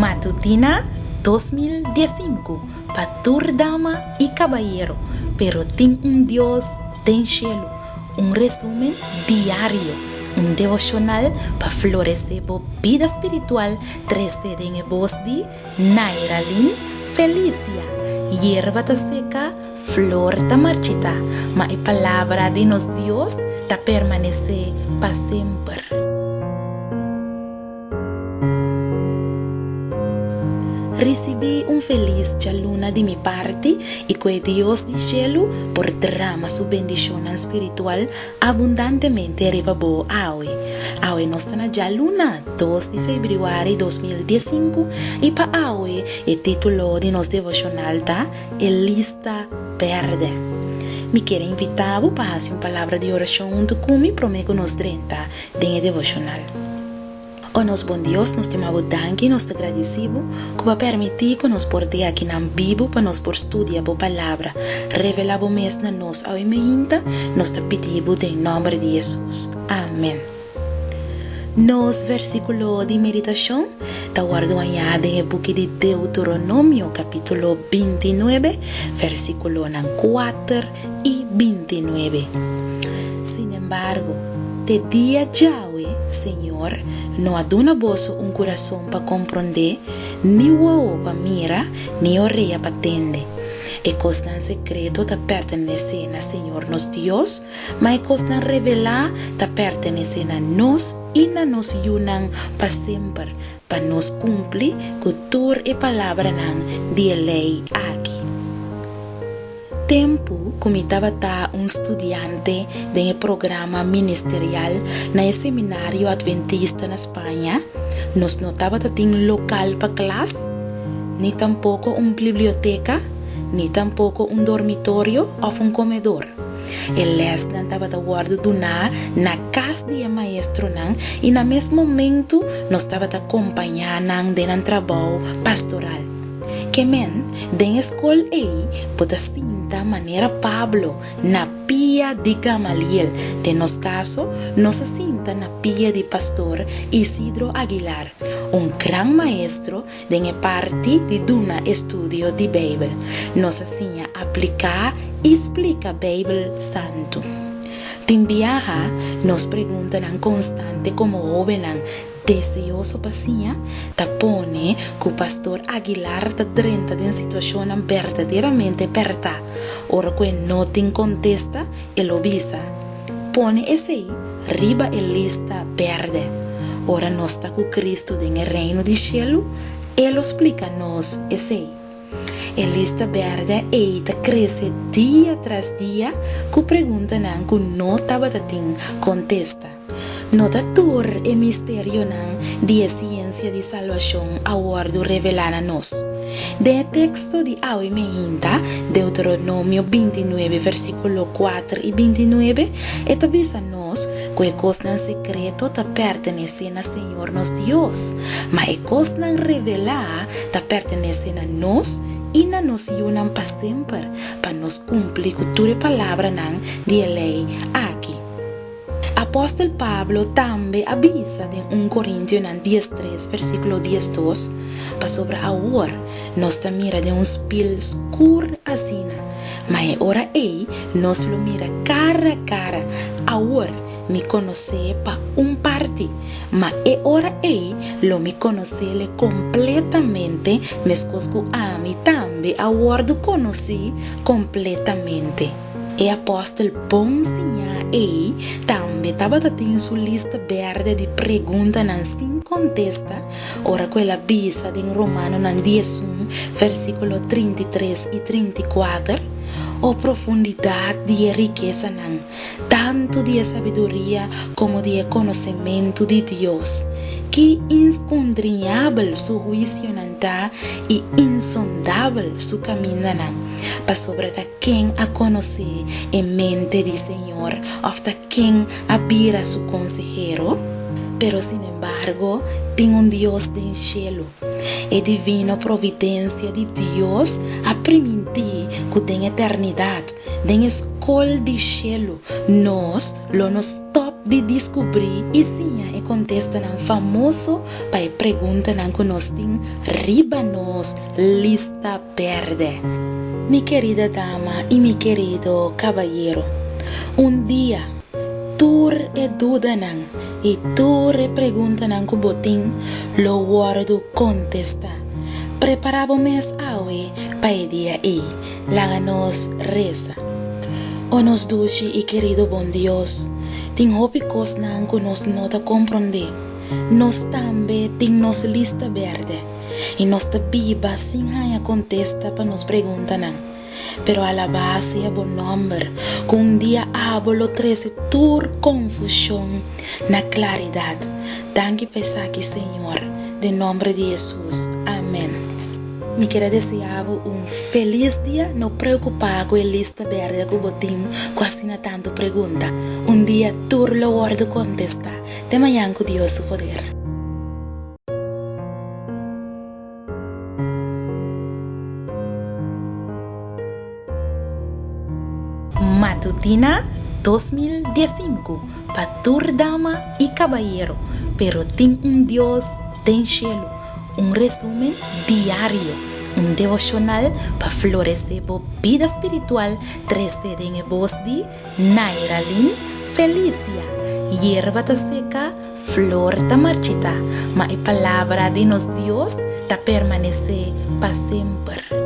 Matutina 2015 para dama y caballero, pero tem Dios den cielo. Un resumen diario, un devocional para florecer la vida espiritual. 13 en voz de Nairalin Felicia. Hierba ta seca, flor ta marchita, mas la palabra de nos Dios ta permanece para siempre. Recibí un feliz luna de mi parte y que Dios del cielo por derrama su bendición espiritual abundantemente arriba bo hoy. Hoy nos está ya luna 2 de febrero 2015 y para hoy el título de nos devocional está El lista verde. Me quiero invitar para hacer una palabra de oración junto conmigo prometo nos 30 de devocional. Oh, nos bom Deus, nos temamos danke, nos agradecemos que va permitir que nos porte aqui na Bíblia para nos por estudar a palavra. Revela o mesmo nos ao emeinta, nos te pedimos em nome de Jesus. Amém. Nos versículo de meditação, está guardado em book de Deuteronômio, capítulo 29, versículo 4 e 29. Sin embargo, te dia Yahweh, Senhor, não aduna vosso coração para compreender, ni o para mira, ni orelha para atender. E coisa secreto ta pertenece a Senhor nos Deus, mas coisa revelar ta pertenece a nós e na nos yunan para sempre, para nos cumprir cultura e palavra de lei aqui. Tempo como estava estudante do programa ministerial no seminário adventista na Espanha, nos notava que tinha local para classe, nem tampouco biblioteca, nem tampouco dormitório ou comedor. El lesson estava guardado na casa do maestro e no mesmo momento nos estava acompanhando de trabalho pastoral. Que men, den escola pode sinta maneira Pablo na pia de Gamaliel. De nos caso, nos sinta na pia de pastor Isidro Aguilar, gran maestro de parte de Duna estudio de Bíblia. Nos enseña a aplicar e explica a Bíblia Santo. Tim viaja, nos preguntan constante como joven deseoso paciência, tapone que o pastor Aguilar está dentro de uma situação verdadeiramente apertada. Ora que não tem contesta, ele avisa. Pone esse riba a lista verde. Ora nós está com Cristo no reino do céu, ele explica-nos esse. A lista verde está cresce dia tras dia, que pergunta que não estava tendo contesta. Nota tur e mistério de ciência de salvação aguardo revelar a nós. De texto de Auimeinta, Deuteronômio 29, versículo 4 e 29, eta avisa nós que a coisa secreto ta pertenece a Senhor nos Deus, mas a coisa revelar ta pertenece a nós e na nos unam para sempre, para nos cumprir com toda a palavra de lei aqui. Apóstolo Pablo também avisa em 1 Coríntios 10:3, versículo 10:2, para sobre a hora, nós mira de espelho escuro assim, mas ora nós lo mira cara a cara, a hora me conhecer para parte, mas ora lo me conhecer completamente, mas cosco a mim também a hora do conhecer completamente. E apóstolo bom sinha também estava tendo sua lista verde de perguntas sem contesta, ora quella bisa em Romano 10, versículo 33 e 34, ou profundidade de riqueza tanto de sabedoria como de conhecimento de Deus, que insondriável su juízo e insondável su caminho para sobre quem a conhecer em mente de Senhor, ou quem habira su consejero. Pero sin embargo, tem Deus do cielo. É divina providência de Deus a permitir que tem eternidade, tem escola de cielo, nos top de descobrir e sim e contesta nan famoso para pergunta nan que nós tem riba nos lista verde. Mi querida dama e mi querido caballero, dia tur e duda nan e tur e pergunta nan que botin lo guardo contesta. Preparabo mes awe para dia e laganos reza. O nos duche e querido bom Deus, tem hopi cos nan que nos nota compreender. Nos tambe tem nos lista verde e nos ta biba sin haya contesta para nos pergunta nan. Pero a la base é bom número, com dia hablo trece tur confusão na claridade. Danke pensar que Senhor, de nome de Jesus. Amém. Me quero desejar feliz dia, não preocupar com a lista verde que botim, quase não tanto pergunta. Dia tur lo guardo contestar. De manhã com Deus su poder. Matutina 2015 para tur dama e caballero, pero tem Deus tem cielo, resumen diário, devocional para florescer a vida espiritual, 13 em voz de Nairalyn Felicia. Hierba ta seca, flor ta marchita, mas a palavra de nos Deus ta permanecer para sempre.